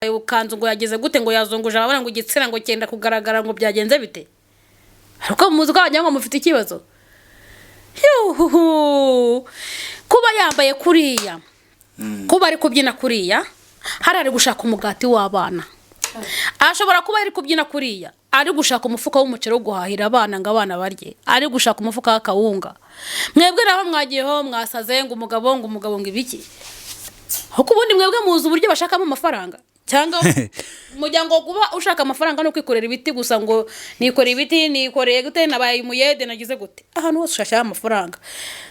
ukanzu ngo yageze gute ngo yazunguje ababona ngo igitsina ngo cyenda kugaragara ngo byagenze bite ariko muzi ko abanyanga mufite ikibazo kuba yambaye kuriya kuba ari kubyina kuriya harari gushaka umugati w'abana ashobora kuba ari kubyina kuriya ari gushaka umufuka w'umuceri wo guhahira abana ngo abana barye ari gushaka umufuka w'akawunga mwebwe naho mwagiyeho mwasaze ngo umugabo ngo ibiki ahubwo ubundi mwebwe muzi uburyo bashakamo amafaranga cyangwa umuryango kuba ushaka amafaranga no kwikorera ibiti gusa ngo nikoreye ibiti nikoreye gute nabaye umuyede nagize gute ahantu hose ushaka amafaranga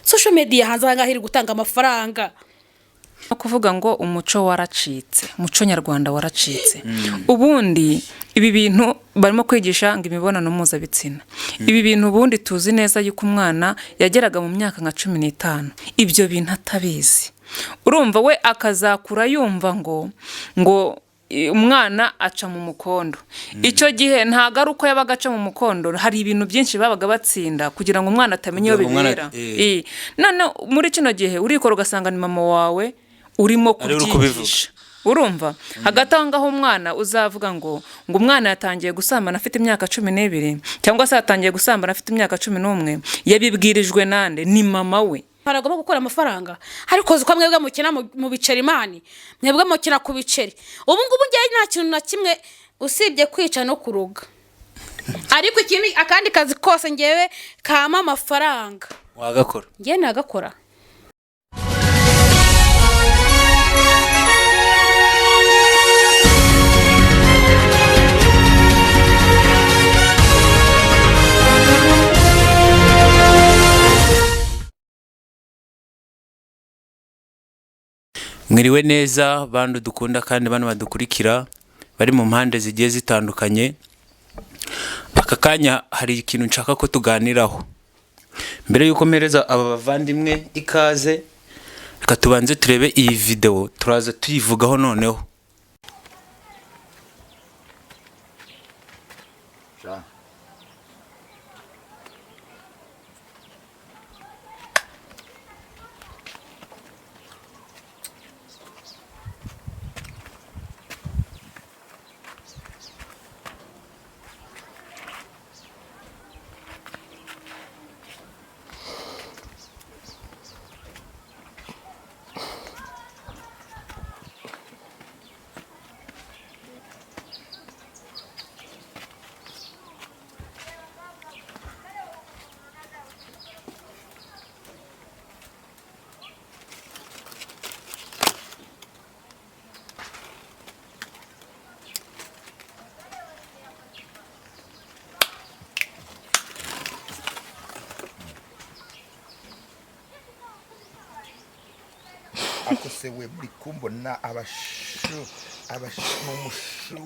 social media hanze ngahiri gutanga amafaranga no kuvuga ngo umuco waracitse umuco nyarwanda waracitse ubundi ibi bintu barimo kwigisha ngo imibonano mpuzabitsina ibi bintu ubundi tuzi neza yuko umwana yageraga mu myaka nka 15 ibyo bintu atabizi urumva we akazakura yumva ngo umwana aca mu mukondo icyo gihe ntago ari uko yabaga aca mu mukondo hari ibintu byinshi babaga batsinda kugira ngo umwana atamenye iyo bibera none muri kino gihe urikora ugasanga ni mama wawe urimo kubyigisha urumva hagati aho ngaho umwana uzavuga ngo umwana yatangiye gusambana afite imyaka 12 cyangwa se yatangiye gusambana afite imyaka 11 yabibwirijwe nande ni mama we paragomba gukora amafaranga ariko uko mwebwe mukina mu biceri mani mwebwe mukina ku biceri ubu ngubu ngiye nta kintu na kimwe usibye kwica no kuroga ariko ikindi akandi kazi kose ngewe kama amafaranga wagakora ngiye nagakora mwiriwe neza bandu dukunda kandi bano badukurikira bari mu mpande zigiye zitandukanye aka kanya hari ikintu nshaka ko tuganiraho mbere yuko mpereza aba bavandimwe ikaze reka tubanze turebe iyi video turaza tuyivugaho noneho akose we muri kumbona abashu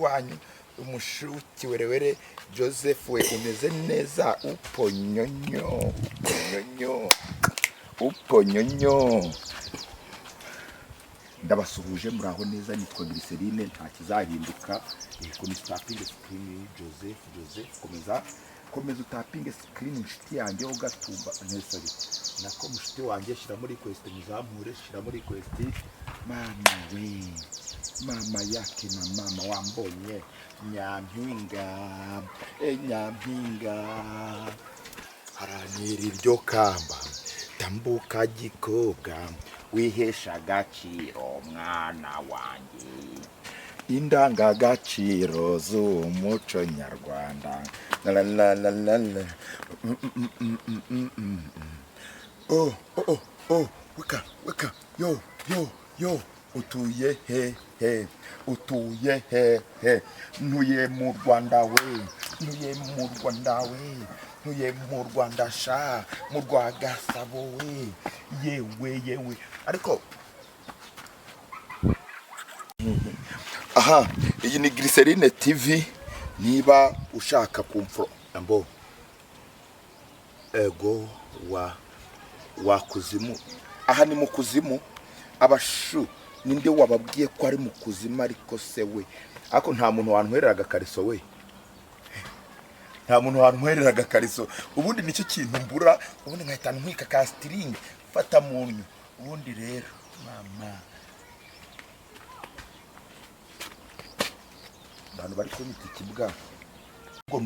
wanyu umushu kiwerewere Joseph we umeze neza uponyonyo ndabasuhuje muraho neza nitwa Glycerine nta kizahinduka kuri tapping screen Joseph komeza utapinge screen inshuti yanjye ugatumba nesari nako mushiti wanjye shira muri request muzampure shira muri request mama yake na mama wambonye nyampinga haranira iryo kamba tambuka gikobwa wihesha agaciro mwana wanjye indangagaciro z'umuco nyarwanda la oh weka yo utuye he ntuye mu Rwanda ntuye mu Rwanda sha mu Rwagasabo we yewe ariko aha iyi ni Glycerine TV niba ushaka kumfo ambo ego wa kuzimu aha ni mu kuzimu abashu ninde wababwiye ko ari mu kuzimu ariko se we ako nta muntu wantwerera agakariso we nta muntu wantwerera agakariso ubundi nicyo kintu mbura ubundi nkahita ntwika ka string fata munyu ubundi rero mama abantu bari kunyita ikibwa ngo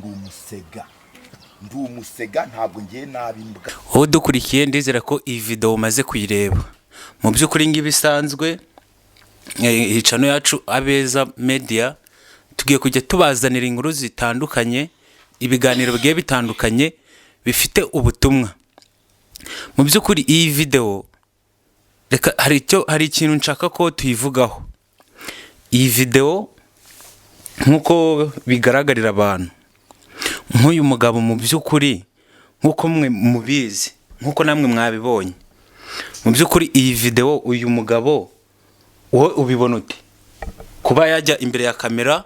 ndi umusega ntabwo ngiye nabi imbwa. wowe dukurikiye ndizera ko iyi video umaze kuyireba. Mu by'ukuri ngibisanzwe hicano yacu Abeza Media tugiye kujya tubazanira inkuru zitandukanye, ibiganiro bigiye bitandukanye bifite ubutumwa. Mu by'ukuri iyi video reka hari ikintu nshaka ko tuyivugaho. Iyi video nkuko bigaragarira abantu, nk'uyu mugabo mu by'ukuri nkuko mwe mubizi, nkuko namwe mwabibonye, mu by'ukuri iyi video uyu mugabo wowe ubibona ute? Kuba yajya imbere ya kamera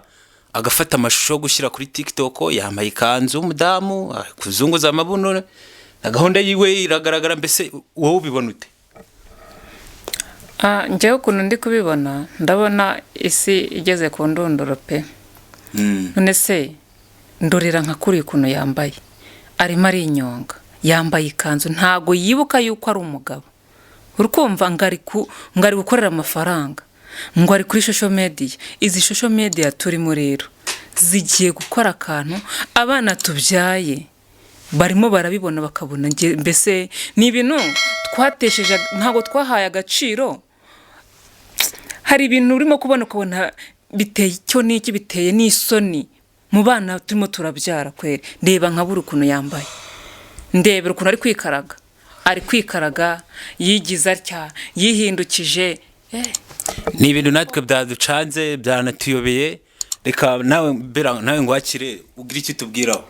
agafata amashusho yo gushyira kuri TikTok, yambaye ikanzu y'umudamu, kuzunguza amabuno na gahunda yiwe iragaragara, mbese wowe ubibona ute? Njyewe ukuntu ndi kubibona ndabona isi igeze ku ndunduro pe. None se ndorera nka kuri ukuntu yambaye, arimo ari inyonga, yambaye ikanzu, ntago yibuka yuko ari umugabo. Urukumva ngari gukorera amafaranga, ngo ari kuri social media. Izi social media turimo rero zigiye gukora akantu abana tubyaye barimo barabibona bakabona mbese ni ibintu twatesheje, ntago twahaye agaciro. Hari ibintu urimo kubona biteye icyo n'iki, biteye n'isoni mu bana turimo turabyara kwere. Ndeba nka buri ukuntu yambaye, ndebera ukuntu ari kwikaraga yigiza atya, yihindukije. Ni ibintu natwe byaducanze, byanatuyobeye. Reka nawe ngwakire ugira icyo tubwiraho.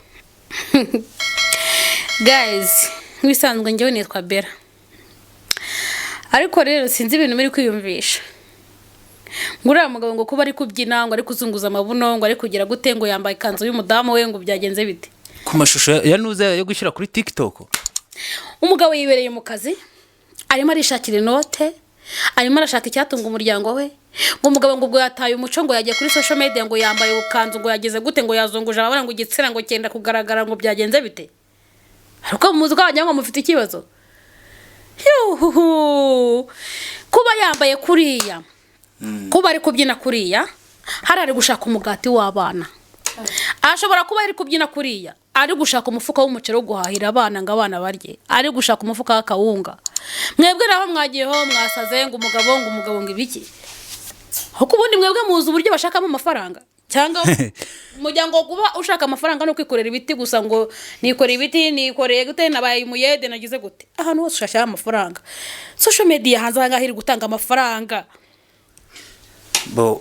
Guys, nk'ibisanzwe njyewe nitwa Bella, ariko rero sinzi ibintu muri kwiyumvisha. Nguriya mugabo ngo kuba ari kubyina, ngo ari kuzunguza amabuno, ngo ari kugira gute, ngo yambaye ikanzu y'umudamu we, ngo byagenze bite? Ku mashusho yanuze yo gushyira kuri TikTok. Umugabo yibereye mu kazi, arimo arishakira inote, arimo arashaka icyatunga umuryango we. Ngo umugabo ngo ubwo yataye umuco, ngo yagiye kuri social media, ngo yambaye ubukanzu, ngo yageze gute, ngo yazunguje abana, ngo igitsina ngo cyenda kugaragara, ngo byagenze bite? Ariko muzi ko abajya ngo mufite ikibazo. Kuba yambaye kuriya, kuba ari kubyina kuriya, ari gushaka umugati w'abana. Ashobora kuba ari kubyina kuriya, ari gushaka umufuka w'umuceri wo guhahira abana ngo abana barye, ari gushaka umufuka w'akawunga. Mwebwe naho mwagiyeho mwasaze ngo umugabo ngo ibiki? Ahubwo ubundi mwebwe muzi uburyo bashakamo amafaranga, cyangwa umuryango kuba ushaka amafaranga no kwikorera ibiti gusa, ngo nikoreye ibiti, nikoreye gute, nabaye umuyede, nagize gute. Ahantu hose ushaka amafaranga, social media hanze ngaho iri gutanga amafaranga.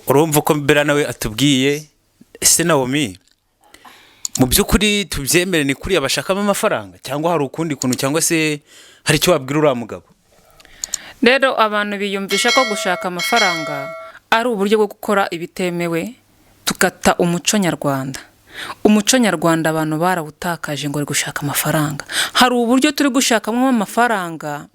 Urumva ko Bella nawe atubwiye. Ese Naomi, mu by'ukuri tubyemere ni kuri abashakamo amafaranga, cyangwa hari ukundi kuntu, cyangwa se hari icyo wabwira uriya mugabo? Rero abantu biyumvisha ko gushaka amafaranga ari uburyo bwo gukora ibitemewe, tukata umuco nyarwanda. Umuco nyarwanda abantu barawutakaje ngo ari gushaka amafaranga. Hari uburyo turi gushakamo amafaranga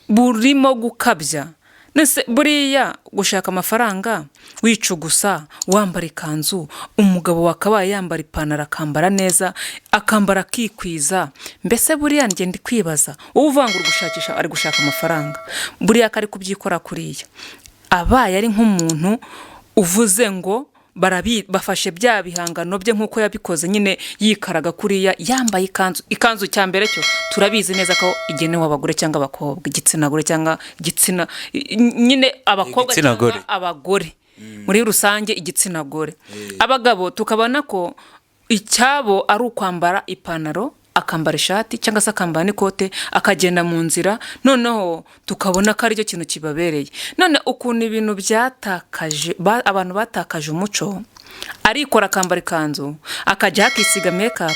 burimo gukabya. Nese buriya gushaka amafaranga wicugusa, wambara ikanzu, umugabo wakabaye yambara ipantaro akambara neza, akambara akikwiza. Mbese buriya njye ndi kwibaza, uvanga gushakisha ari gushaka amafaranga, buriya kari kubyikora kuriya abaye ari nk'umuntu uvuze ngo bafashe bya bihangano bye nkuko yabikoze nyine, yikaraga kuriya yambaye ikanzu cyambere cyo turabizi neza ko igenewe abagore cyangwa abakobwa, igitsina gore cyangwa igitsina nyine abakobwa cyangwa abagore muri rusange, igitsina gore. Abagabo tukabona ko icyabo ari ukwambara ipantaro, akambara ishati cyangwa se akambara n'ikote, akagenda mu nzira, noneho tukabona ko ari cyo kintu kibabereye. None ukuntu ibintu byatakaje, abantu batakaje umuco, arikora akambara ikanzu, akajya akisiga makeup,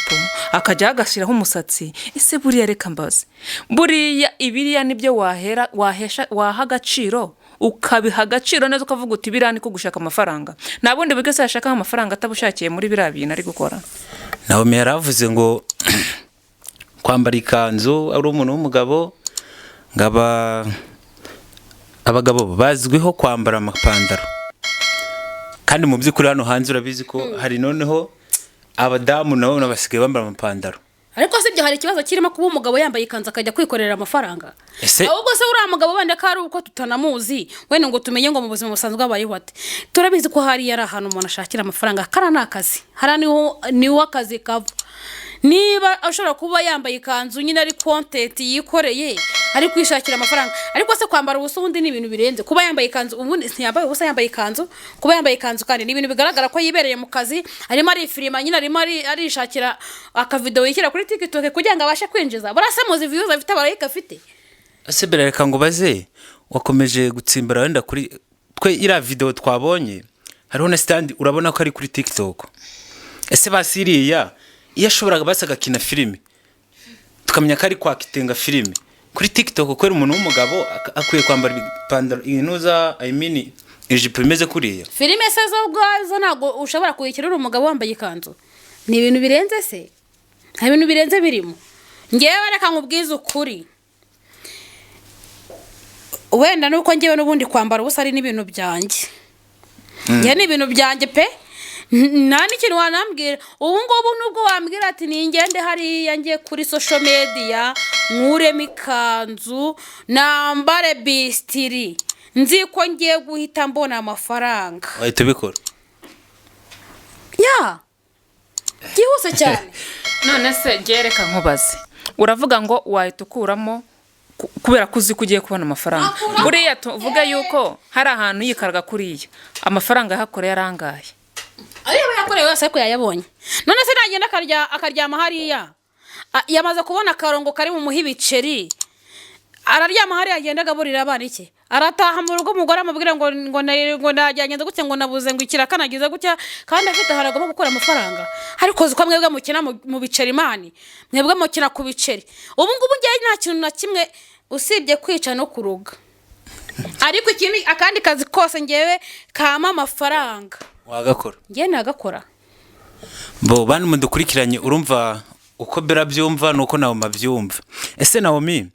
akajya agashyiraho umusatsi. Ese buriya reka mbaze, buriya ibiriya nibyo waha agaciro, ukabiha agaciro neza, ukavuga uti biriya ni ko gushaka amafaranga? Nta bundi bwese se yashaka amafaranga atabushakiye muri biriya bintu ari gukora. Naomi yaravuze ngo kwambara ikanzu ari umuntu w'umugabo, ngaba abagabo bazwiho kwambara amapantaro. Kandi mu by'ukuri hano hanze urabizi ko hari noneho abadamu nabo basigaye bambara amapantaro. ariko si byo hari ikibazo kirimo kuba umugabo yambaye ikanzu akajya kwikorera amafaranga ahubwo se uriya mugabo wenda ko ari uko tutanamuzi wenda ngo tumenye ngo mu buzima busanzwe abayeho ate turabizi ko hari yari ahantu umuntu ashakira amafaranga kara ni akazi hara niho akazi kava niba ashobora kuba yambaye ikanzu nyine ari content yikoreye ari kwishakira amafaranga ariko se kwambara ubusa ubundi ni ibintu birenze kuba yambaye ikanzu ubundi ntiyambaye ubusa yambaye ikanzu kuba yambaye ikanzu kandi ni ibintu bigaragara ko yibereye mu kazi arimo ari filima nyine arimo arishakira akavideo yishyira kuri TikTok kugira ngo abashe kwinjiza burase muzi views afite abarayika afite ese bereka ngo baze wakomeje gutsimbara wenda kuri twe ira video twabonye hariho na stand urabona ko ari kuri TikTok ese basiriya iyo ashoboraga basaga kina filime tukamenya ko ari kwakitenga filime kuri TikTok kwera umuntu w'umugabo akwiye kwambara ipantaro inuza ijipo imeze kuriya filime se zo ubwazo ntago ushobora kuyikira umugabo wambaye ikanzu ni ibintu birenze se nta bintu birenze birimo ngewe reka nkubwize ukuri wenda nuko ngewe n'ubundi kwambara ubusa ari n'ibintu byanjye ngewe ni ibintu byanjye pe nta n'ikintu wanambwira ubu ngubu nubwo wambwira ati ningende hariya ngiye kuri social media nkuremo ikanzu nambare bistiri nzi ko ngiye guhita mbona amafaranga wahita ubikora byihuse cyane none se gereka nkubaze uravuga ngo wahita ukuramo kubera ko uzi ko ugiye kubona amafaranga buriya tuvuga yuko hari ahantu yikaraga kuriya amafaranga yahakoreye arangaye ariyo yakoreye yose ariko yayabonye none se nagenda akaryama hariya yamaze kubona akarongo kari mu muhibiceri araryama hariya agenda agaburira abana iki arataha mu rugo umugore amubwira ngo najyanye gutya ngo nabuze ngo ikira kanagize gutya kandi afite haragomba gukora amafaranga ariko uzi ko mwebwe mukina mu biceri mani mwebwe mukina ku biceri ubu ngubu ngiye nta kintu na kimwe usibye kwica no kuruga ariko ikindi akandi kazi kose ngewe kama amafaranga wagakora ngiye nagakora bo bandi mudukurikiranye urumva uko bera byumva nuko nawe mabyumva ese Naomi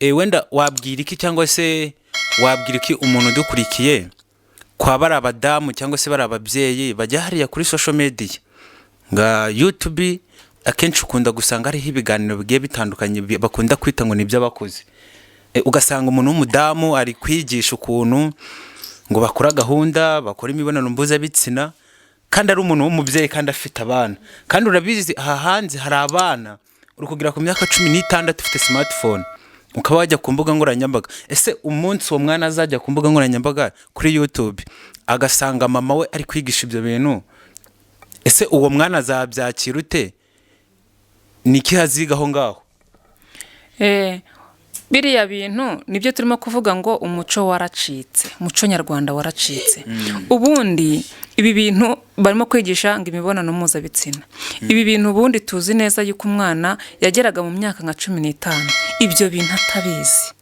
wenda wabwira iki cyangwa se wabwira iki umuntu udukurikiye kwa bari abadamu cyangwa se bari ababyeyi bajya hariya kuri social media nga YouTube akenshi ukunda gusanga hariho ibiganiro bigiye bitandukanye bakunda kwita ngo nibyo abakoze ugasanga umuntu w'umudamu ari kwigisha ukuntu ngo bakora gahunda bakora imibonano mpuzabitsina kandi ari umuntu w'umubyeyi kandi afite abana kandi urabizi aha hanze hari abana uri kugira ku myaka 16 ufite smartphone ukaba wajya ku mbuga nkoranyambaga ese umunsi uwo mwana azajya ku mbuga nkoranyambaga kuri YouTube agasanga mama we ari kwigisha ibyo bintu ese uwo mwana azabyakira ute niki haziga aho ngaho biriya bintu nibyo turimo kuvuga ngo umuco waracitse umuco nyarwanda waracitse ubundi ibi bintu barimo kwigisha ngo imibonano mpuzabitsina ibi bintu ubundi tuzi neza yuko umwana yageraga mu myaka nka 15 ibyo bintu atabizi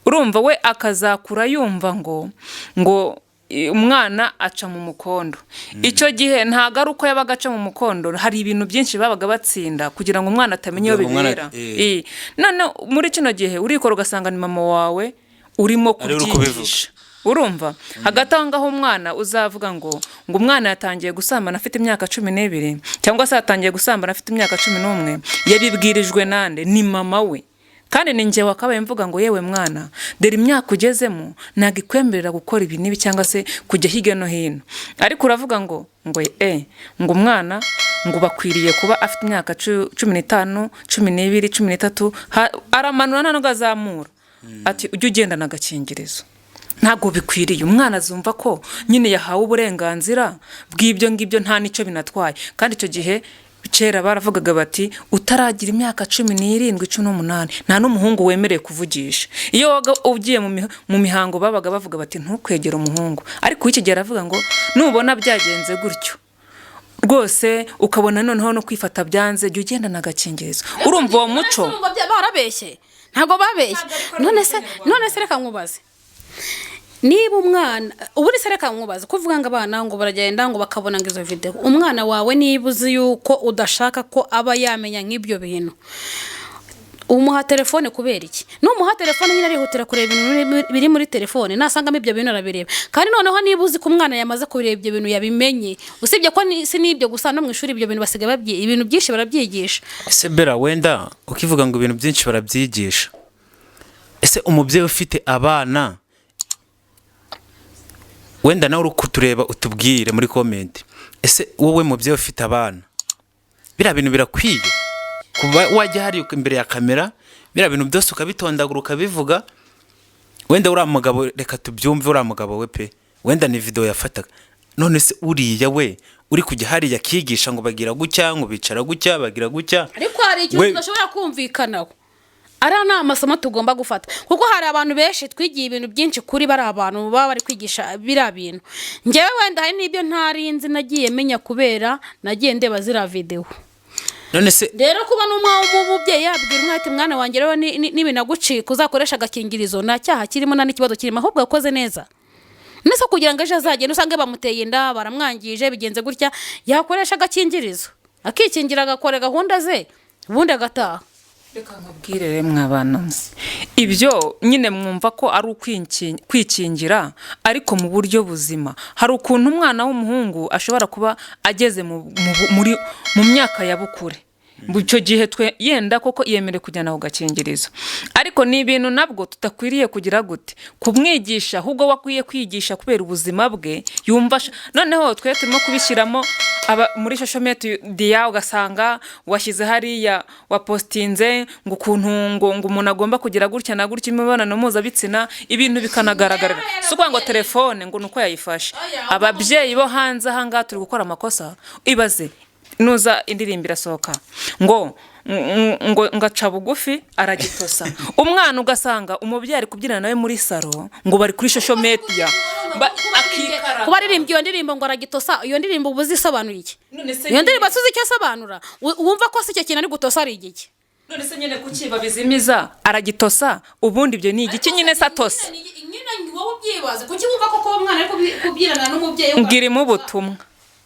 urumva we akazakura yumva ngo umwana aca mu mukondo icyo gihe ntago ari uko yabaga aca mu mukondo hari ibintu byinshi babaga batsinda kugira ngo umwana atamenye iyo bibera none muri kino gihe urikora ugasanga ni mama wawe urimo kubyigisha urumva hagati aho ngaho umwana uzavuga ngo umwana yatangiye gusambana afite imyaka 12 cyangwa se yatangiye gusambana afite imyaka 11 yabibwirijwe nande ni mama we kandi ninjye wakabaye mvuga ngo yewe mwana dore imyaka ugezemo nagikwemerera gukora ibi nibi cyangwa se kujya hirya no hino ariko uravuga ngo umwana ngo bakwiriye kuba afite imyaka 15 12 13 aramanura nano gazamura ati ujye ugenda nagakingirizo ntago bikwiriye umwana azumva ko nyine yahawe uburenganzira bw'ibyo ngibyo nta nico binatwaye kandi icyo gihe kera baravugaga bati utaragira imyaka 17 18 nta n'umuhungu wemereye kuvugisha iyo waga ugiye mu mihango babaga bavuga bati ntukwegera umuhungu ariko iki gihe aravuga ngo nubona byagenze gutyo rwose ukabona noneho no kwifata byanze jye ugenda nagakingirizo urumva uwo muco barabeshye ntago babeshye none se reka nkubaze niba umwana ubu reka nkubaze kuvuga ngo abana ngo baragenda ngo bakabona ngo izo video umwana wawe niba uzi yuko udashaka ko aba yamenya nk'ibyo bintu umuha telefone kubera iki? Numuha telefone nyine arihutira kureba ibintu biri muri telefone, nasangamo ibyo bintu arabireba. Kandi noneho niba uzi ko umwana yamaze kureba ibyo bintu yabimenye, usibye ko si nibyo gusa no mu ishuri ibyo bintu basigaye ibintu byinshi barabyigisha. ese Bella, wenda ukivuga ngo ibintu byinshi barabyigisha, ese umubyeyi ufite abana, wenda nawe uri kutureba utubwire muri comment, ese wowe mubyeyi ufite abana, biriya bintu birakwiye kuba wajya hari imbere ya kamera biriya bintu byose ukabitondagura ukabivuga? Wenda uriya mugabo, reka tubyumve, uriya mugabo we pe, wenda ni video yafataga, none se uriya we uri kujya hariya akigisha ngo bagira gutya, ngo bicara gutya, bagira gutya, ariko hari ikintu tudashobora kumvikanaho. Ari amasomo tugomba gufata, kuko hari abantu benshi twigiye ibintu byinshi kuri bari abantu baba bari kwigisha biriya bintu. Njyewe wenda hari n'ibyo ntarinzi nagiye menya kubera nagiye ndeba zira video. none se Rero kuba n'umubyeyi yabwira umwana ati mwana wanjye rero nibinagucika uzakoresha agakingirizo, nta cyaha kirimo nta n'ikibazo kirimo, ahubwo yakoze neza. Nese kugira ngo ejo azagende usange bamuteye inda baramwangije bigenze gutya, yakoresha agakingirizo akikingira agakora gahunda ze ubundi agataha. Reka nkubwire mwabana, ibyo nyine mwumva ko ari kwikingira ariko mu buryo buzima. Hari ukuntu umwana w'umuhungu ashobora kuba ageze mu myaka ya bukure, icyo gihe twe yenda koko yemere kujyana ku gakingirizo, ariko ni ibintu nabwo tutakwiriye kugira gute kumwigisha, ahubwo wakwiye kwigisha kubera ubuzima bwe yumva. Noneho twe turimo kubishyiramo muri social media, ugasanga washyize hariya wapostinze ngo ukuntu ngo umuntu agomba kugira gutya na gutya imibonano mpuzabitsina, ibintu bikanagaragarira si ukuvuga ngo telefone ngo nuko yayifashe. Ababyeyi bo hanze aha ngaha turi gukora amakosa. Ibaze nuza indirimbo irasohoka ngo ngaca bugufi aragitosa, umwana ugasanga umubyeyi ari kubyina nawe muri salo ngo bari kuri social media kuba aririmba iyo ndirimbo ngo aragitosa. Iyo ndirimbo ubuzi isobanuye iki? Iyo ndirimbo asuze icyo asobanura, wumva ko si icyo kintu ari gutosa ari igiki? None se nyine kuki babizimiza aragitosa, ubundi ibyo ni igiki nyine satose? Nyine wowe ubyibaze kuki wumva ko kuba umwana ari kubyirana n'umubyeyi we ngirimo ubutumwa.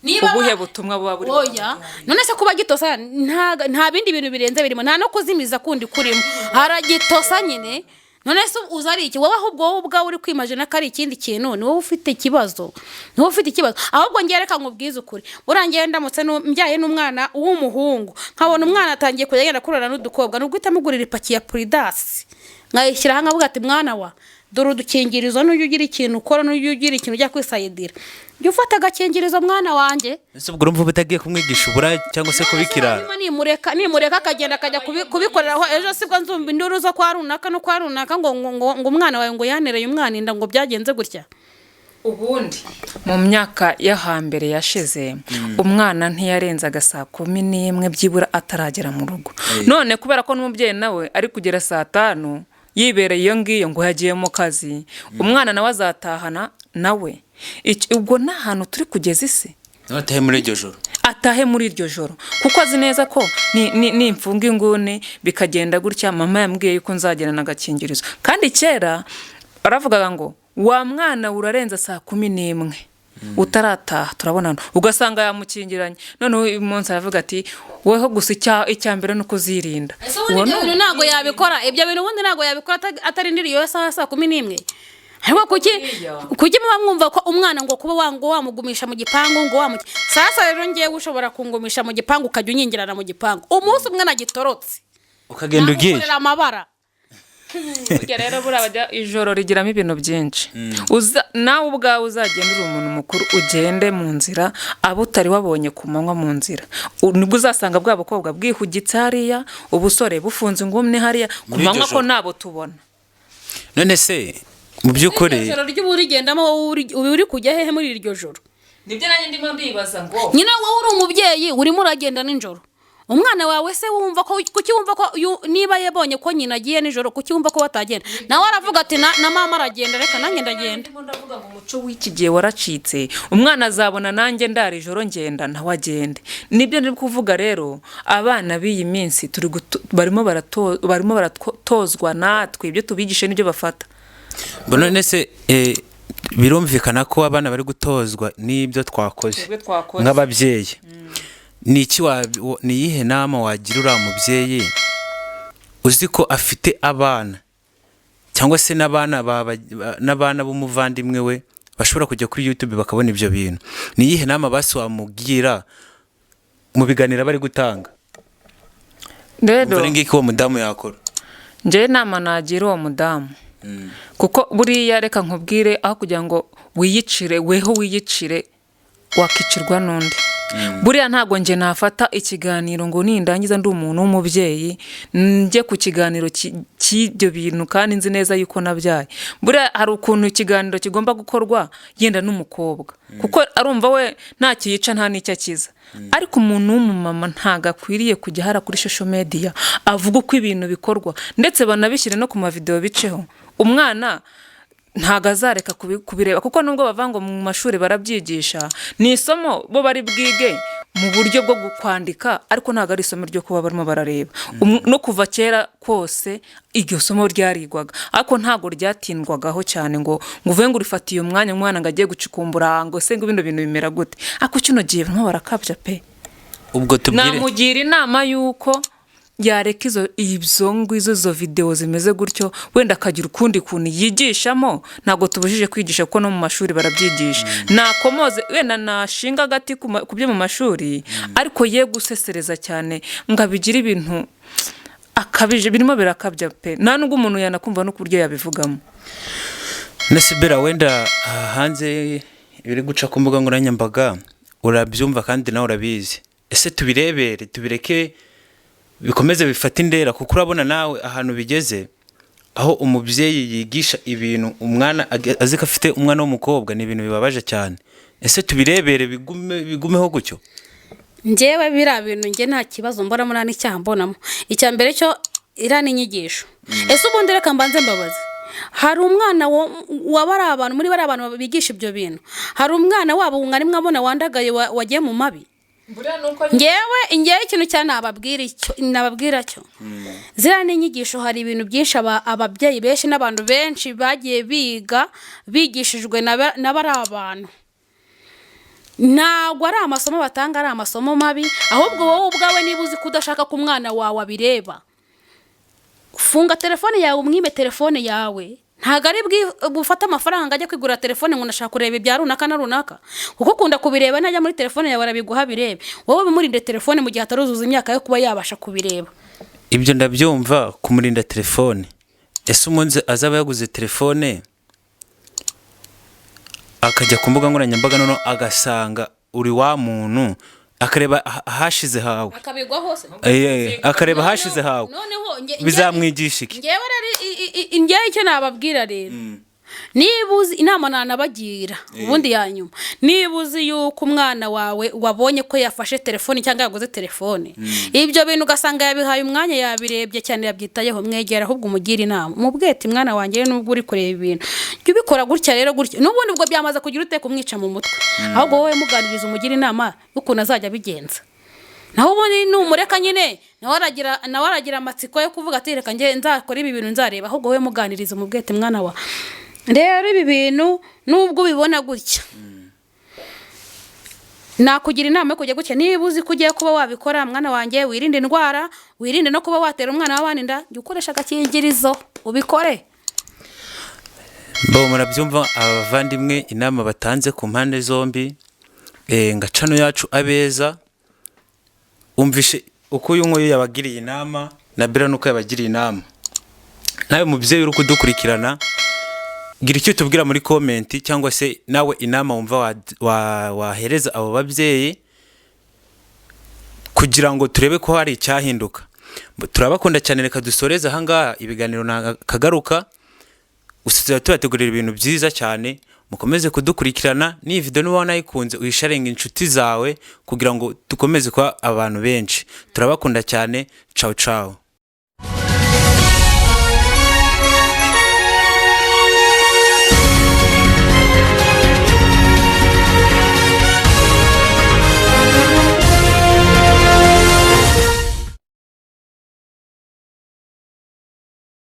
Ubuhe butumwa buba buri? Oya, none se kuba gitosa nta bindi bintu birenze birimo, nta no kuzimiza kundi kurimo, aragitosa nyine. None se uzari iki wowe? Ahubwo wowe ubwawe uri kwimagina ko ari ikindi kintu, ni wowe ufite ikibazo, ni wowe ufite ikibazo. Ahubwo ngiye reka nkubwize ukuri, urangiye ndamutse mbyaye n'umwana w'umuhungu, nkabona umwana atangiye kujya yenda kurana n'udukobwa, nubwo itamugurira ipaki ya Puridas nkayishyira hanga avuga ati mwana wa dore udukingirizo, n'ujya ugira ikintu ukora, n'ujya ugira ikintu ujya kwisayidira, jya ufata agakingirizo mwana wanjye. ese ubwo urumva butagiye kumwigisha ubura cyangwa se kubikira? Nimureka akagenda akajya kubikoreraho, ejo sibwo nzumva induru zo kwa runaka no kwa runaka ngo umwana wawe ngo yanereye umwana inda ngo byagenze gutya. Ubundi mu myaka yo hambere yashize umwana ntiyarenzaga saa 11 byibura ataragera mu rugo. None kubera ko n'umubyeyi nawe ari kugera saa 5 yibereye iyo ngiyo ngo yagiye mu kazi, umwana nawe azatahana nawe. Ubwo nta hantu turi kugeza isi. Atahe muri iryo joro, atahe muri iryo joro kuko azi neza ko ni imfunga ingune bikagenda gutya. Mama yambwiye yuko nzagena n'agakingirizo, kandi kera baravugaga ngo wa mwana urarenza saa 11 utarataha turabonana, ugasanga yamukingiranye. None uyu munsi aravuga ati weho gusa icya mbere no kuzirinda. Ibyo bintu ntago yabikora, ibyo bintu ubundi ntago yabikora atarindiriye saa 11. Ariko kuki muba mwumva ko umwana ngo kuba wamugumisha mu gipangu ngo sasa rero ngiye gushobora kungumisha mu gipangu ukajya unyingirana mu gipangu umunsi umwe nagitorotse ukagenda ugiye amabara. Burya rero burabajya ijoro rigiramo ibintu byinshi. Nawe ubwawe uzagenda uri umuntu mukuru ugende mu nzira abo utari wabonye ku manywa mu nzira, nibwo uzasanga bwa bukobwa bwihugitse hariya, ubusore bufunze ingumne hariya ku manywa ko nabo tubona. None se mu by'ukuri ijoro ry'uburigendamo uri kujya hehe muri iryo joro? Nibyo nanjye ndimo ndibaza ngo nyina wowe uri umubyeyi urimo uragenda nijoro, umwana wawe se wumva ko kuki wumva ko niba yabonye ko nyina agiye nijoro kuki wumva ko batagenda? Nawe aravuga ati na mama aragenda, reka nanjye ndagenda. Ndavuga ngo umuco w'iki gihe waracitse, umwana azabona nanjye ndara ijoro ngenda nawe agende. Nibyo ndi kuvuga rero, abana b'iyi minsi barimo baratozwa natwe ibyo tubigishe n'ibyo bafata. None se birumvikana ko abana bari gutozwa n'ibyo twakoze nk'ababyeyi. Ni iyihe nama wagira uriya mubyeyi uzi ko afite abana cyangwa se n'abana b'umuvandimwe we bashobora kujya kuri YouTube bakabona ibyo bintu, ni iyihe nama basi wamubwira mu biganiro bari gutanga? rero Mvure ngiki uwo mudamu yakora. njyewe inama nagira uwo mudamu, kuko buriya reka nkubwire, aho kugira ngo wiyicire wakicirwa n'undi. Buriya ntabwo njye nafata ikiganiro ngo nindangiza ndi umuntu w'umubyeyi njye ku kiganiro cy'ibyo bintu kandi nzi neza yuko nabyaye. Buriya hari ukuntu ikiganiro kigomba gukorwa yenda n'umukobwa, kuko arumva we nta kiyica nta n'icyo akiza. Ariko umuntu w'umumama ntago akwiriye kujya hara kuri social media avuga uko ibintu bikorwa, ndetse banabishyire no ku mavideo biceho. Umwana ntago azareka kubireba, kuko nubwo bavanga mu mashuri barabyigisha, ni isomo bo bari bwige mu buryo bwo kwandika, ariko ntago ari isomo ryo kuba barimo barareba. No kuva kera kose iryo somo ryarigwaga, ariko ntago ryatindwagaho cyane ngo uvuye ngo urifatiye umwanya umwana ngo agiye gucikumbura ngo se ngo bino bintu bimera gute. Ako kino gihe barimo barakabya pe. Ubwo tubwire, namugira inama yuko yareka izo video zimeze gutyo, wenda akagira ukundi kuntu yigishamo. Ntago tubujije kwigisha, kuko no mu mashuri barabyigisha. Nakomoze wenda nashinga agati ku byo mu mashuri, ariko ye gusesereza cyane ngo abigira ibintu akabije, birimo birakabya pe. Nta nubwo umuntu yanakumva no kuryo yabivugamo. Nasibera wenda hanze ibiri guca ku mbuga nkoranyambaga urabyumva kandi nawe urabizi. Ese tubirebere tubireke bikomeze bifata indera, kuko urabona nawe ahantu bigeze, aho umubyeyi yigisha ibintu umwana azi ko afite umwana w'umukobwa, ni ibintu bibabaje cyane. Ese tubirebere bigumeho gutyo? njyewe biriya bintu njye nta kibazo mbona muri n'icyaha mbonamo. Icya mbere cyo iriya ni inyigisho. Ese ubundi reka mbanze mbabaze, hari umwana wabari abantu muri bari abantu bigisha ibyo bintu, hari umwana wabo mwari mwabona wandagaye wagiye mu mabi? Ngewe ikintu cyane nababwira cyo ziriya n'inyigisho. Hari ibintu byinshi ababyeyi benshi n'abantu benshi bagiye bigishijwe n'abari abantu. Ntabwo ari amasomo batanga ari amasomo mabi, ahubwo wowe ubwawe niba uzi ko udashaka ko umwana wawe abireba, funga telefone yawe, umwime telefone yawe. Ntago ari bufata amafaranga ajya kwigura telefone ngo nashaka kureba ibya runaka na runaka, kuko ukunda kubireba najya muri telefone yawe arabiguha birebe. Wowe bimurinde telefone mu gihe ataruzuza imyaka yo kuba yabasha kubireba. Ibyo ndabyumva, kumurinda telefone. Ese umunsi azaba yaguze telefone akajya ku mbuga nkoranyambaga noneho agasanga uri wa muntu, akareba hashize hawe, akabigwa hose, akareba hashize hawe, bizamwigisha iki? Ngewe rero ngewe icyo nababwira rero, niba uzi inama nanabagira ubundi yanyuma, niba uzi yuko umwana wawe wabonye ko yafashe telefone cyangwa yaguze telefone, ibyo bintu ugasanga yabihaye umwanya yabirebye cyane yabyitayeho, mwegera ahubwo umugira inama, mubwete mwana wanjye nubwo uri kureba ibintu jya ubikora gutya rero gutya, n'ubundi ubwo byamaze kugira uteka umwica mu mutwe, ahubwo wowe muganiriza umugira inama y'ukuntu azajya abigenza. Naho ubundi numureka nyine nawe aragira amatsiko yo kuvuga ati reka nge nzakora ibi bintu nzareba, ahubwo wowe muganiriza umubwete mwana wa rero ibi bintu nubwo ubibona gutya, nakugira inama yo kujya gutya. Niba uzi ko ugiye kuba wabikora mwana wanjye, wirinde indwara, wirinde no kuba watera umwana w'abandi inda, jya ukoresha agakingirizo ubikore. Murabyumva abavandimwe, inama batanze ku mpande zombi. Ngacano yacu abeza, umvishe uko uyu nguyu yabagiriye inama na Bella nuko yabagiriye inama. Nawe mubyeyi uri kudukurikirana, gira icyo tubwira muri comment, cyangwa se nawe inama wumva wahereza abo babyeyi kugira ngo turebe ko hari icyahinduka. Turabakunda cyane, reka dusoreze aha ngaha ibiganiro nakagaruka. Usizira tubategurira ibintu byiza cyane, mukomeze kudukurikirana. Ni video niba wanayikunze uyisharinga inshuti zawe kugira ngo dukomeze kwa abantu benshi. Turabakunda cyane. Ciao ciao.